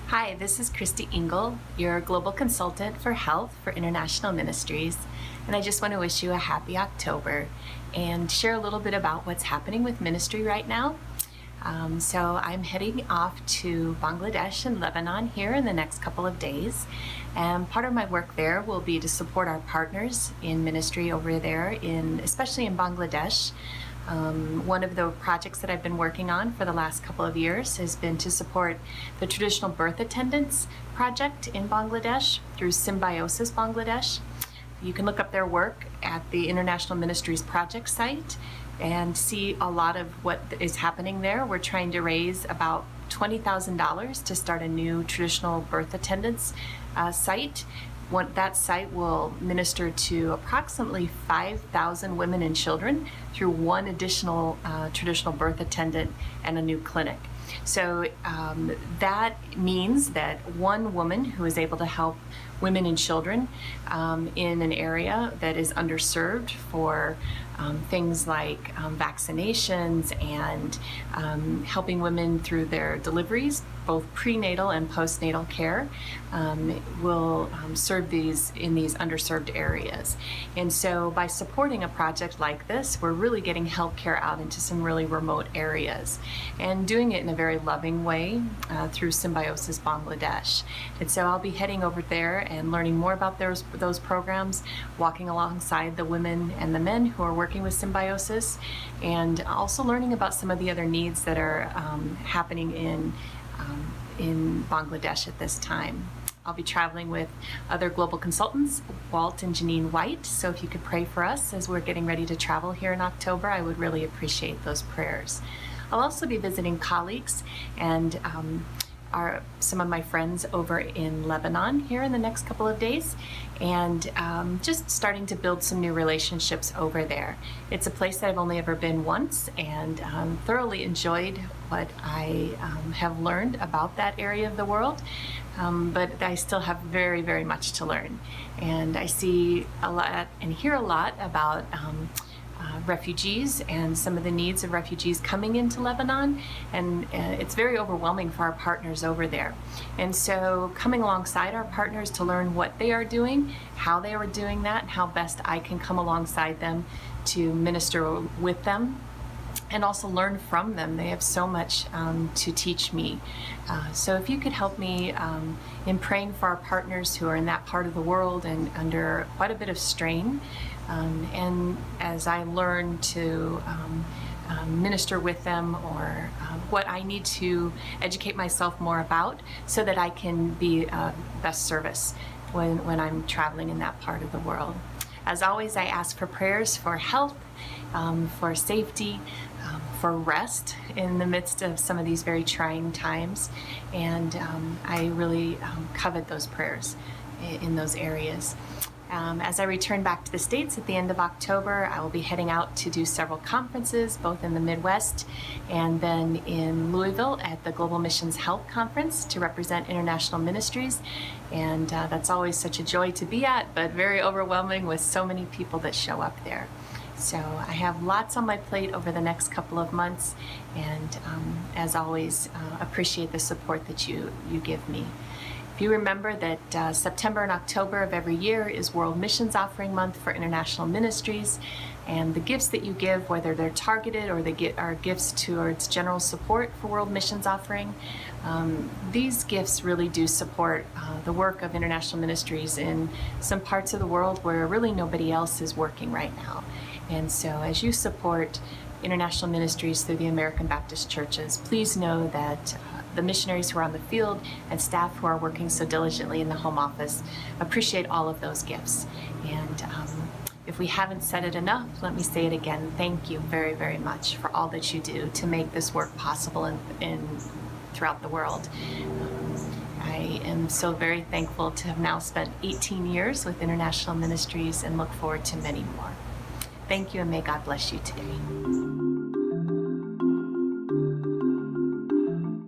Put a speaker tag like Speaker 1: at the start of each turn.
Speaker 1: Hi, this is Kristy Engel, your Global Consultant for Health for International Ministries, and I just want to wish you a happy October and share a little bit about what's happening with ministry right now. So I'm heading off to Bangladesh and Lebanon here in the next couple of days, and part of my work there will be to support our partners in ministry over there, especially in Bangladesh. One of the projects that I've been working on for the last couple of years has been to support the traditional birth attendants project in Bangladesh through Symbiosis Bangladesh. You can look up their work at the International Ministries project site and see a lot of what is happening there. We're trying to raise about $20,000 to start a new traditional birth attendants site. That site will minister to approximately 5,000 women and children through one additional traditional birth attendant and a new clinic. So that means that one woman who is able to help women and children in an area that is underserved for things like vaccinations and helping women through their deliveries, both prenatal and postnatal care, will serve in these underserved areas. And so by supporting a project like this, we're really getting healthcare out into some really remote areas and doing it in a very loving way through Symbiosis Bangladesh. And so I'll be heading over there and learning more about those programs, walking alongside the women and the men who are working with Symbiosis, and also learning about some of the other needs that are happening in Bangladesh at this time. I'll be traveling with other global consultants, Walt and Janine White, so if you could pray for us as we're getting ready to travel here in October, I would really appreciate those prayers. I'll also be visiting colleagues and some of my friends over in Lebanon here in the next couple of days, and just starting to build some new relationships over there. It's a place that I've only ever been once, and thoroughly enjoyed what I have learned about that area of the world, but I still have very, very much to learn. And I see a lot and hear a lot about refugees and some of the needs of refugees coming into Lebanon, and it's very overwhelming for our partners over there. And so coming alongside our partners to learn what they are doing, how they are doing that, and how best I can come alongside them to minister with them and also learn from them. They have so much to teach me. So if you could help me in praying for our partners who are in that part of the world and under quite a bit of strain, and as I learn to minister with them, or what I need to educate myself more about so that I can be best service when I'm traveling in that part of the world. As always, I ask for prayers for health, for safety, for rest in the midst of some of these very trying times, and I really covet those prayers in those areas. As I return back to the States at the end of October, I will be heading out to do several conferences, both in the Midwest and then in Louisville at the Global Missions Health Conference to represent International Ministries. And that's always such a joy to be at, but very overwhelming with so many people that show up there. So I have lots on my plate over the next couple of months, and as always, appreciate the support that you give me. If you remember that September and October of every year is World Missions Offering Month for International Ministries, and the gifts that you give, whether they're targeted or they are gifts towards general support for World Missions Offering, these gifts really do support the work of International Ministries in some parts of the world where really nobody else is working right now. And so as you support International Ministries through the American Baptist churches, please know that the missionaries who are on the field and staff who are working so diligently in the home office appreciate all of those gifts. And if we haven't said it enough, let me say it again. Thank you very, very much for all that you do to make this work possible throughout the world. I am so very thankful to have now spent 18 years with International Ministries and look forward to many more. Thank you, and may God bless you today.